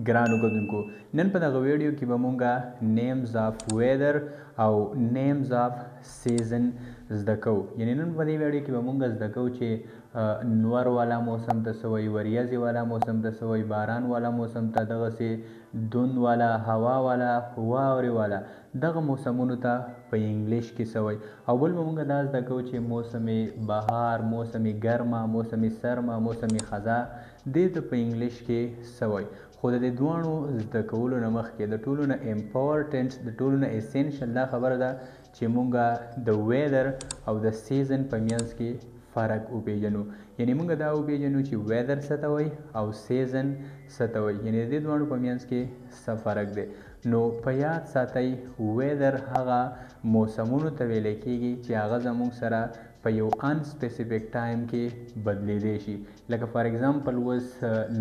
ګرانو کتونکو نن په دغه ویډیو کې به مونږه نیمز اف ویدر او نیمز اف سیزن زده کوو. یعنی نن په دې ویډیو کې به مونږ زده کوو چې نور والا موسم ته څه وایي، وریځې والا موسم ته څه وایي، باران والا موسم ته، دغسې دوند والا، هوا والا، واورې والا، دغه موسمونو ته په انګلیش کې څه وایي. او بل به مونږ دا زده کوو چې موسم بهار، موسم ګرمه، موسم سرمه، موسم خزا دې ته په انګلیش کې څه وایي. خو د دې دواړو زده کولو نه مخکې د ټولو نه امپورټنټ، د ټولو نه اسینشل دا خبره ده چې مونږ د ویدر او د سیزن په منځ کې فرق وپیژنو. یعنی مونږ دا وپیژنو چې ویدر څه ته وایي او سیزن څه ته وایي، یعنی د دې دواړو په منځ کې څه فرق دی. نو په یاد ساتئ ویدر هغه موسمونو ته ویلی کیږي چې هغه زموږ سره په یو انسپیسیفیک ټایم کې بدلیدی شي. لکه فار ایگزامپل اوس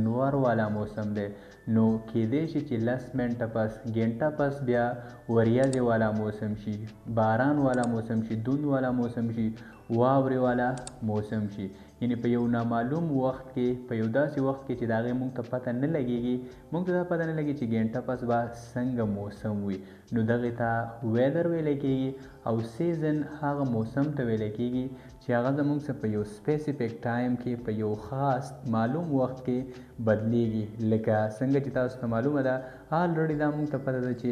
نور والا موسم دی، نو کیدی شي چې 10 منټه پس، ګنټه پس بیا وریځې والا موسم شي، باران والا موسم شي، دوند والا موسم شي، واورې والا موسم شي. یعنی په یو نامعلوم وخت کې، په یو داسې وخت کې چې د هغې موږ ته پته نه لګېږي، موږ ته دا پته نه لګي چې ګنټه پس به څنګه موسم وي، نو دغې ته ویدر ویلی کېږي. او سیزن هغه موسم ته ویلی کېږي چې هغه زموږ څخه په یو سپیسیفیک ټایم کې، په یو خاص معلوم وخت کې بدلیږي. لکه څنګه چې تاسو ته معلومه ده، آلریډي دا موږ ته پته ده چې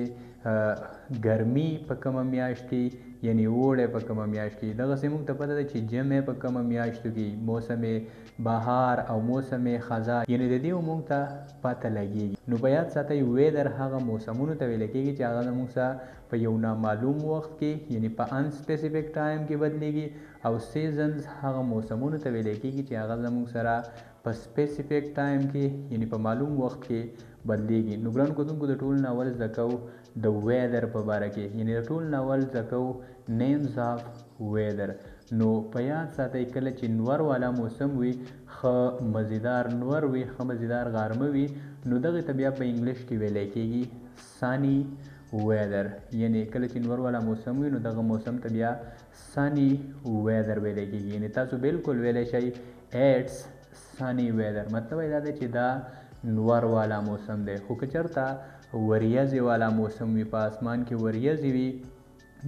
ګرمي په کومه میاشت کې، یعنی اوړی په کومه میاشت کې، دغسې موږ ته پته ده چې ژمی په کومه میاشتو کې، موسم بهار او موسم خزا، یعنی د دې موږ ته پته لګېږي. نو په یاد ساتئ ویدر هغه موسمونو ته ویلی کېږي چې هغه زموږ سره په یو نامعلوم وخت کې، یعنی په انسپیسیفیک ټایم کې بدلیږي. او سیزنز هغه موسمونو ته ویلی کېږي چې هغه زموږ سره په سپیسیفیک ټایم کې، یعنی په معلوم وخت کې بدلیږي. نو ګرانو کتونکو د ټول ناول زده کوو د ویدر په باره کې، یعنی د ټول ناول زده کوو نیمز اف ویدر. نو په یاد ساتئ کله چې نور والا موسم وي، ښه مزیدار نور وي، ښه مزیدار غرمه وي، نو دغې ته بیا په انګلیش کې ویلی کېږي سانی ویدر. یعنی کله چې نور والا موسم وي نو دغه موسم ته بیا سانی ویدر ویلی کېږي. یعنی تاسو بالکل ویلی شئ ایټس سانی ویدر، مطلب یې دا دی چې دا نور والا موسم دی. خو که چېرته وریځې والا موسم وي، په اسمان کې وریځې وي،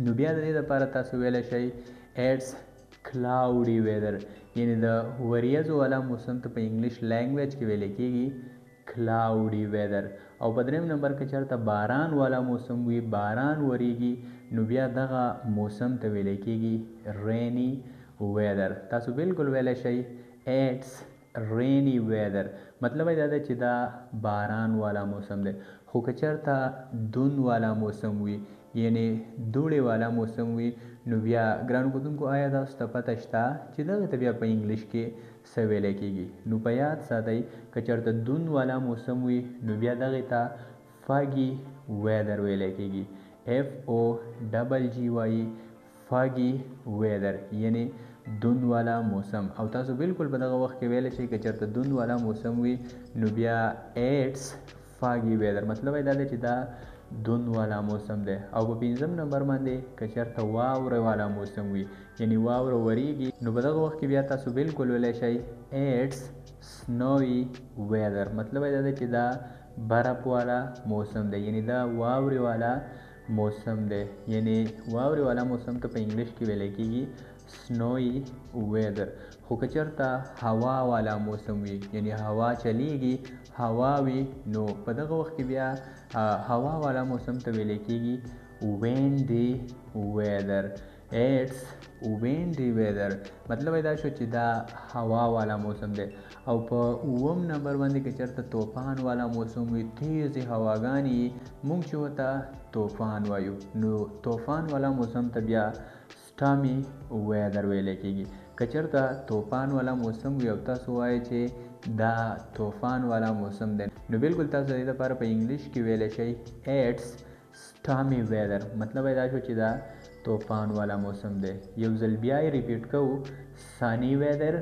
نو بیا د دې دپاره تاسو ویلی شئ ایټس کلاوډي ویدر. یعنی د وریځو والا موسم ته په انګلیش لینګویج کې ویلی کېږي کلاوډي ویدر. او په دریم نمبر کې چېرته باران والا موسم وي، باران وریږي، نو بیا دغه موسم ته ویلی کېږي رینی ویدر. تاسو بالکل ویلی شئ ایټس رینی ویدر، مطلب یې دا دی چې دا باران والا موسم دی. خو که چېرته دوند والا موسم وي، یعنی دوړې والا موسم وي، نو بیا ګرانو کتونکو آیا تاسو ته پته شته چې دغې ته بیا په انګلیش کې څه ویلی کېږي. نو په یاد ساتئ که چېرته دوند والا موسم وي، نو بیا دغې ته فاګي ویدر ویلی کېږي، FOGGY فاګي ویدر، یعنی دوند والا موسم. او تاسو بالکل په دغه وخت کې ویلی شئ که چېرته دوند والا موسم وي، نو بیا ایټس فاګي ویدر، مطلب یې دا دی چې دا دوند والا موسم دی. او په 5م نمبر باندې که چېرته واوره والا موسم وي، یعنی واوره وریږي، نو په دغه وخت کې بیا تاسو بالکل ویلی شئ ایټس سنوي ویدر، مطلب یې دا دی چې دا برف والا موسم دی، یعنی دا واورې والا موسم دی. یعنی واورې والا موسم ته په انګلیش کې ویلی کېږي سنوي ویدر. خو که چېرته هوا والا موسم وي، یعنی هوا چلیږي، هوا وي، نو په دغه وخت کې بیا هوا والا موسم ته ویلی کېږي وینډي ویدر، ایټس وینډي ویدر، مطلب یې دا شو چې دا هوا والا موسم دی. او په 9م نمبر باندې که چېرته طوفان والا موسم وي، تیزې هواګانې، موږ چې ورته طوفان وایو، نو طوفان والا موسم ته بیا سټامي ویدر ویلی کېږي. که چېرته طوفان والا موسم وي او تاسو وایئ چې دا طوفان والا موسم دی، نو بالکل تاسو د دې لپاره په انګلیش کې ویلی شئ ایټس سټامي ویدر، مطلب یې دا شو چې دا طوفان والا موسم دی. یو ځل بیا یې ریپیټ کوو سانی ویدر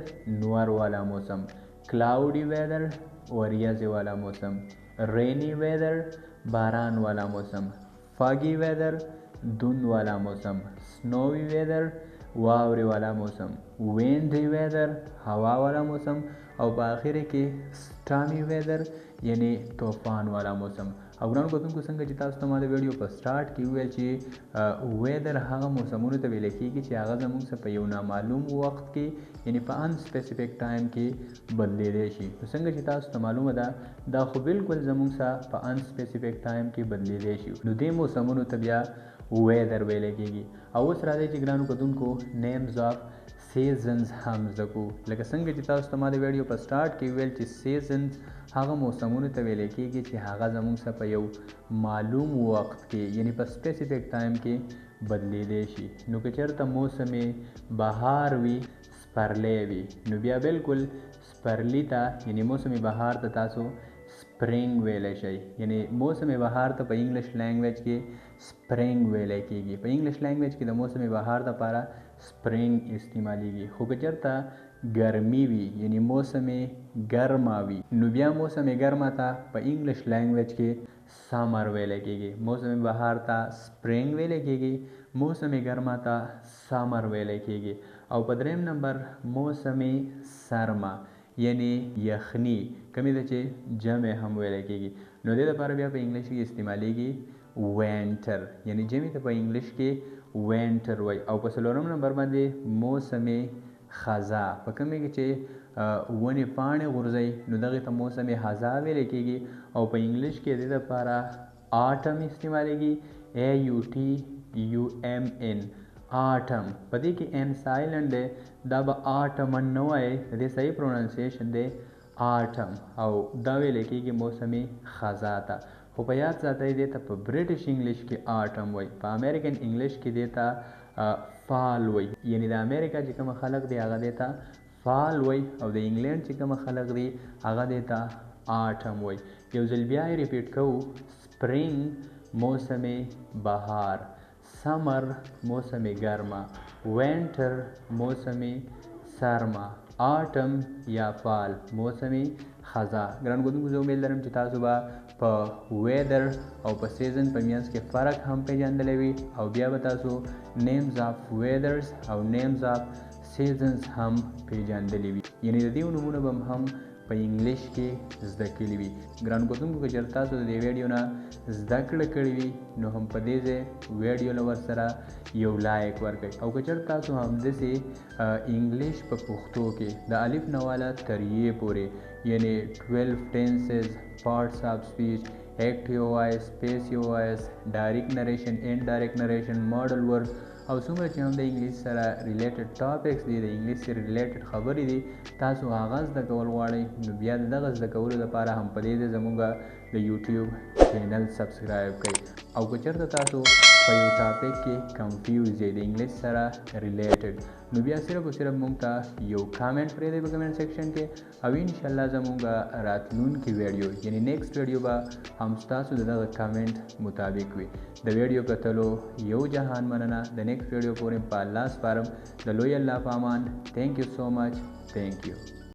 نور والا موسم، کلاوډي ویدر وریځې والا موسم، رینی ویدر باران والا موسم، فاګي ویدر دوند والا موسم، سنوي ویدر واورې والا موسم، وینډي ویدر هوا والا موسم، او په اخر کې سټامي ویدر یعنی طوفان والا موسم. او ګرانو کتونکو څنګه چې تاسو ته ما د ویډیو په سٹارټ کې وویل چې ویدر هغه موسمونو ته ویل کېږي چې هغه زموږ څخه په یو نامعلوم وخت کې یعنی په ان سپیسیفیک ټایم کې بدلیدلی شي. نو څنګه چې تاسو ته معلومه ده دا خو بالکل زموږ څخه په ان سپیسیفیک ټایم کې بدلیدلی شي. نو دې موسمونو ته بیا ویدر ویل کېږي. او اوس راځي چې ګرانو کتونکو نیمز آف سیزنز هم زده کو. لکه څنګه چې تاسو ته ما د ویډیو په سٹارټ کې ویل چې سیزنز هغه موسمونو ته ویل کېږي چې هغه زموږ څخه په یو معلوم وخت کې یعنی په سپیسیفیک ټایم کې بدلیدلی شي. نو که چېرته موسم بهار وي سپرلی وي نو بیا بالکل سپرلی ته یعنی موسم بهار ته تاسو سپرینګ ویلی شئ. یعنی موسم بهار ته په انګلیش لینګویج کې سپرینګ ویلی کېږي. په انګلیش لینګویج کې د موسم بهار دپاره سپرینګ استعمالیږي. خو که چېرته ګرمي وي یعنی موسم ګرمه وي نو بیا موسم ګرمه ته په انګلیش لینګویج کې سامر ویلی کېږي. موسم بهار ته سپرینګ ویلی کېږي، موسم ګرمه ته سامر ویلی کېږي. او په دریم نمبر موسم سرما یعنی یخني کمی ده چې جمع هم ویلی کېږي. نو دې دپاره بیا په انګلیش کې استعمالیږي وینټر یعنی جمع ته په انګلیش کې وینټر وایي. او په څلورم نمبر باندې موسم خزا په کومې کې چې ونې پاڼې غورځوي نو دغې ته موسم خزا ویلی کېږي. او په انګلیش کې دې دپاره آټم استعمالیږي AUTUMN آټم. په دې کې ان سایلنټ دی دا به آټمن نه وایي، د دې صحیح پروننسیشن دی آټم. او دا ویلی کېږي موسم خزا ته. خو په یاد ساتئ دې ته په برټش انګلیش کې آټم وایي، په امریکن انګلیش کې دې ته فال وایي. یعنی د امریکا چې کوم خلک دی هغه دې ته فال وایي او د انګلینډ چې کوم خلک دی هغه دې ته آټم وایي. یو ځل بیا یې ریپیټ کوو سپرینګ موسم بهار، سمر موسم گرما، وینټر موسم سرما، آټم یا فال موسم خزا. ګران ګودونکو زه امید لرم چې تاسو به په ویدر او په سیزن په منځ کې فرق هم پیژندلی وي او بیا به تاسو نیمز آف ویدرز او نیمز آف سیزنز هم پیژندلی وي. یعنی د دې نومونه به هم په انګلیش کې زده کړي وي. ګران ګودونکو که چېرته تاسو د دې ویډیو نه زده کړه کړې وي نو هم په دې ځای ویډیو له ورسره یو لایک ورکړئ. او که چېرته تاسو همداسې انګلیش په پښتو کې د الف نه والا تر یې پورې یعنی 12 ټینسز، پارټس آف سپیچ، ایکټیو وایس، پیسیو وایس، ډایرکټ نریشن، انډایرکټ نریشن، ماډل ورډ او څومره چې هم د انګلیش سره ریلیټډ ټاپکس دي، د انګلیش سره ریلیټډ خبرې دي، تاسو هغه زده کول غواړئ نو بیا د دغه زده کولو لپاره هم په دې زموږ د یوټیوب چینل سبسکرایب کړئ. او که چېرته تاسو په یو ټاپک کې کنفیوز یې د انګلیش سره ریلیټډ نو بیا صرف او صرف موږ ته یو کامنټ پرېږدئ په کمنټ سیکشن کې او انشاءالله زموږ راتلونکي ویډیو یعنی نیکسټ ویډیو به هم ستاسو د دغه کامنټ مطابق وي. د ویډیو کتلو یو جهان مننه. د نیکسټ ویډیو پورې په الله سپارم. د لوی الله په امان. تھینک یو سو مچ. تھینک یو.